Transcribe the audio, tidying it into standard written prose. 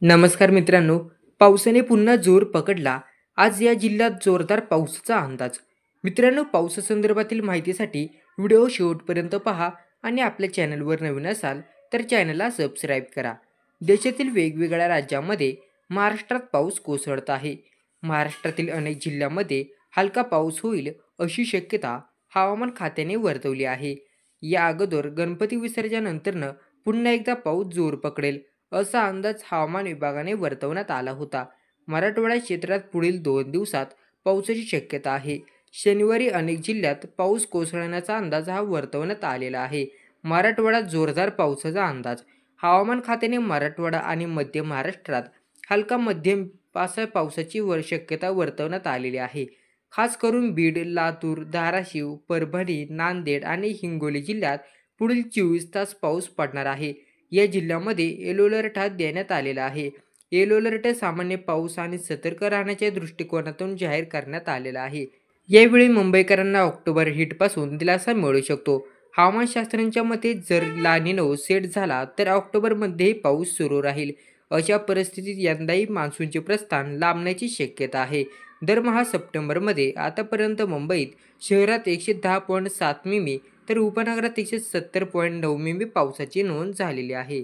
नमस्कार मित्रांनो, पावसाने पुन्हा जोर पकडला. आज या जिल्ह्यात जोरदार पावसाचा अंदाज. मित्रांनो, पावसासंदर्भातील माहितीसाठी व्हिडिओ शेवटपर्यंत पहा आणि आपल्या चॅनलवर नवीन असाल तर चॅनलला सबस्क्राईब करा. देशातील वेगवेगळ्या राज्यांमध्ये महाराष्ट्रात पाऊस कोसळत आहे. महाराष्ट्रातील अनेक जिल्ह्यांमध्ये हलका पाऊस होईल अशी शक्यता हवामान खात्याने वर्तवली आहे. या अगोदर गणपती विसर्जनानंतरनं पुन्हा एकदा पाऊस जोर पकडेल असा अंदाज हवामान विभागाने वर्तवण्यात आला होता. मराठवाडा क्षेत्रात पुढील 2 दिवसात पावसाची शक्यता आहे. शनिवारी अनेक जिल्ह्यात पाऊस कोसळण्याचा अंदाज हा वर्तवण्यात आलेला आहे. मराठवाड्यात जोरदार पावसाचा अंदाज. हवामान खात्याने मराठवाडा आणि मध्य महाराष्ट्रात हलका मध्यम पावसाची शक्यता वर्तवण्यात आलेली आहे. खास करून बीड, लातूर, धाराशिव, परभणी, नांदेड आणि हिंगोली जिल्ह्यात पुढील 24 तास पाऊस पडणार आहे. या जिल्ह्यामध्ये येलो अलर्ट हा देण्यात आलेला आहे. येलो अलर्ट सामान्य पाऊस आणि सतर्क राहण्याच्या दृष्टिकोनातून जाहीर करण्यात आलेला आहे. यावेळी मुंबईकरांना ऑक्टोबर हीटपासून दिलासा मिळू शकतो. हवामानशास्त्रज्ञांच्या मते जर ला निनो सेट झाला तर ऑक्टोबरमध्येही पाऊस सुरू राहील. अशा परिस्थितीत यंदाही मान्सूनचे प्रस्थान लांबण्याची शक्यता आहे. दरमहा सप्टेंबरमध्ये आतापर्यंत मुंबईत शहरात 110.7 मिमी तर उपनगरात 170.9 मिमी पावसाची नोंद झालेली आहे.